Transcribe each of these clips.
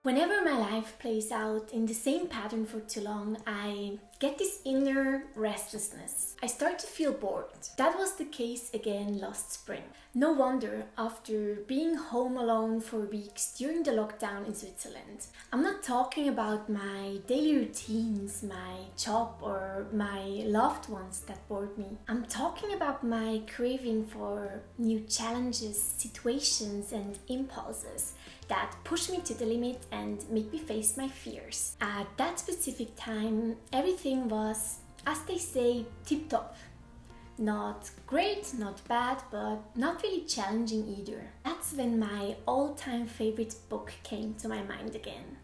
Whenever my life plays out in the same pattern for too long, I get this inner restlessness. I start to feel bored. That was the case again last spring. No wonder, after being home alone for weeks during the lockdown in Switzerland. I'm not talking about my daily routines, my job or my loved ones that bored me. I'm talking about my craving for new challenges, situations and impulses that push me to the limit and make me face my fears. At that specific time, everything was, as they say, tip-top. Not great, not bad, but not really challenging either. That's when my all-time favorite book came to my mind again.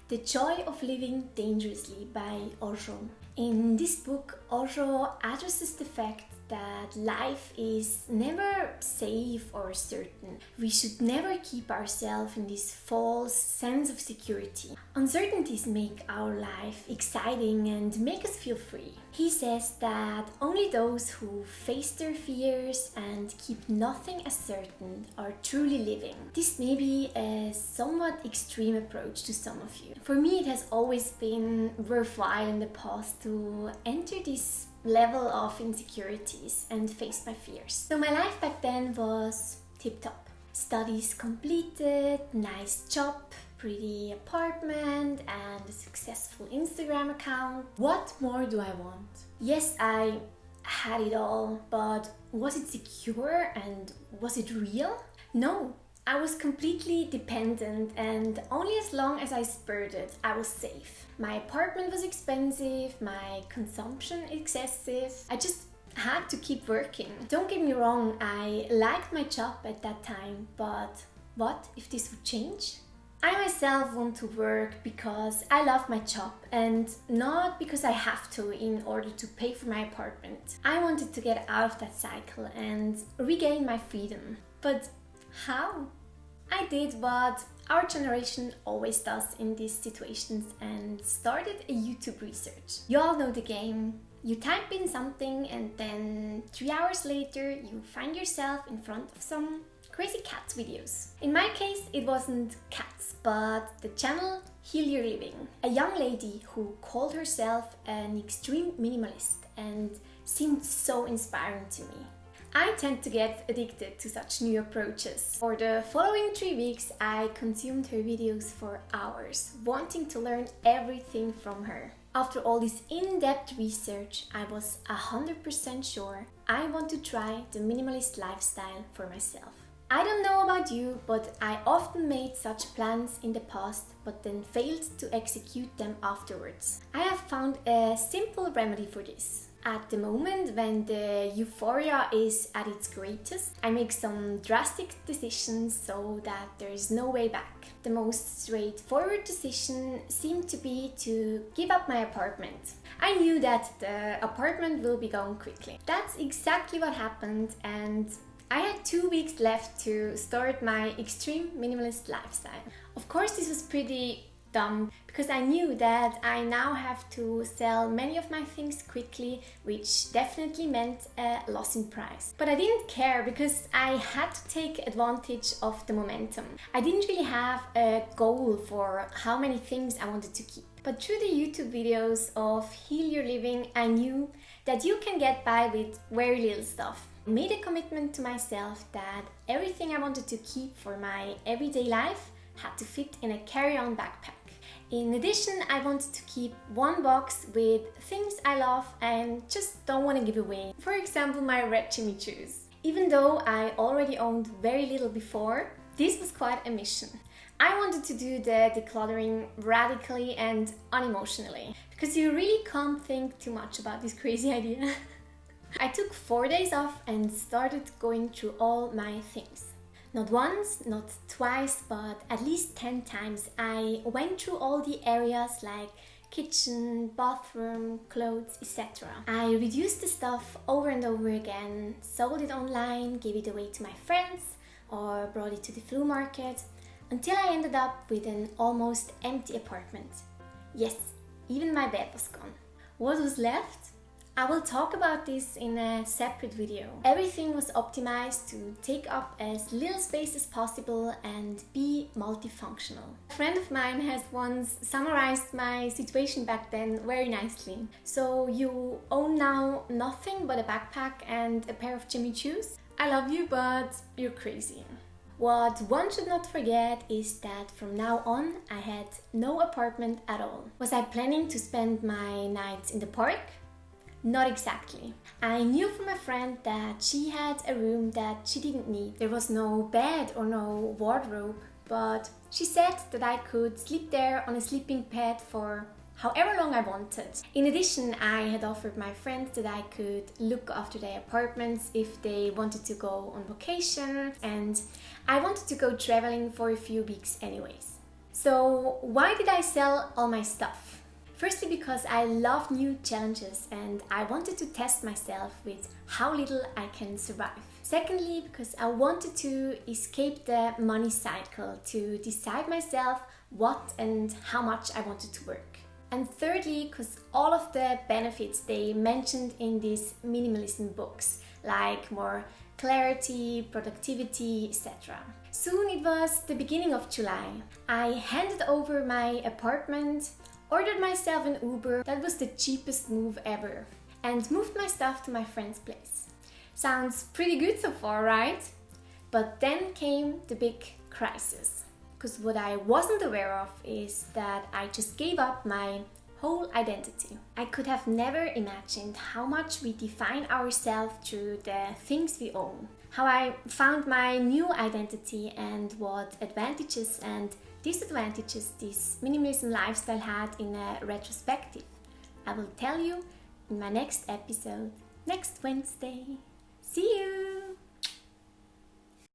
The Joy of Living Dangerously by Osho. In this book, Osho addresses the fact that life is never safe or certain. We should never keep ourselves in this false sense of security. Uncertainties make our life exciting and make us feel free. He says that only those who face their fears and keep nothing as certain are truly living. This may be a somewhat extreme approach to some of you. For me, it has always been worthwhile in the past to enter this level of insecurities and face my fears. So my life back then was tip-top. Studies completed, nice job, pretty apartment and a successful Instagram account. What more do I want? Yes, I had it all, but was it secure and was it real? No. I was completely dependent and only as long as I spurted, I was safe. My apartment was expensive, my consumption excessive. I just had to keep working. Don't get me wrong, I liked my job at that time, but what if this would change? I myself want to work because I love my job and not because I have to in order to pay for my apartment. I wanted to get out of that cycle and regain my freedom. But how? I did what our generation always does in these situations and started a YouTube research. You all know the game. You type in something and then 3 hours later you find yourself in front of some crazy cat videos. In my case it wasn't cats, but the channel Heal Your Living. A young lady who called herself an extreme minimalist and seemed so inspiring to me. I tend to get addicted to such new approaches. For the following 3 weeks, I consumed her videos for hours, wanting to learn everything from her. After all this in-depth research, I was 100% sure I want to try the minimalist lifestyle for myself. I don't know about you, but I often made such plans in the past, but then failed to execute them afterwards. I have found a simple remedy for this. At the moment when the euphoria is at its greatest, I make some drastic decisions so that there is no way back. The most straightforward decision seemed to be to give up my apartment. I knew that the apartment will be gone quickly. That's exactly what happened, and I had 2 weeks left to start my extreme minimalist lifestyle. Of course, this was pretty dumb because I knew that I now have to sell many of my things quickly, which definitely meant a loss in price. But I didn't care because I had to take advantage of the momentum. I didn't really have a goal for how many things I wanted to keep. But through the YouTube videos of Heal Your Living, I knew that you can get by with very little stuff. I made a commitment to myself that everything I wanted to keep for my everyday life had to fit in a carry-on backpack. In addition, I wanted to keep one box with things I love and just don't want to give away. For example, my red Jimmy Choos. Even though I already owned very little before, this was quite a mission. I wanted to do the decluttering radically and unemotionally, because you really can't think too much about this crazy idea. I took 4 days off and started going through all my things. Not once, not twice, but at least 10 times I went through all the areas like kitchen, bathroom, clothes, etc. I reduced the stuff over and over again, sold it online, gave it away to my friends or brought it to the flea market until I ended up with an almost empty apartment. Yes, even my bed was gone. What was left? I will talk about this in a separate video. Everything was optimized to take up as little space as possible and be multifunctional. A friend of mine has once summarized my situation back then very nicely. So you own now nothing but a backpack and a pair of Jimmy Choos? I love you, but you're crazy. What one should not forget is that from now on I had no apartment at all. Was I planning to spend my nights in the park? Not exactly. I knew from a friend that she had a room that she didn't need. There was no bed or no wardrobe, but she said that I could sleep there on a sleeping pad for however long I wanted. In addition, I had offered my friends that I could look after their apartments if they wanted to go on vacation, and I wanted to go traveling for a few weeks anyways. So why did I sell all my stuff? Firstly, because I love new challenges and I wanted to test myself with how little I can survive. Secondly, because I wanted to escape the money cycle, to decide myself what and how much I wanted to work. And thirdly, because all of the benefits they mentioned in these minimalism books, like more clarity, productivity, etc. Soon it was the beginning of July. I handed over my apartment, ordered myself an Uber, that was the cheapest move ever, and moved my stuff to my friend's place. Sounds pretty good so far, right? But then came the big crisis. Because what I wasn't aware of is that I just gave up my whole identity. I could have never imagined how much we define ourselves through the things we own. How I found my new identity and what advantages and disadvantages this minimalism lifestyle had in a retrospective. I will tell you in my next episode next Wednesday. See you!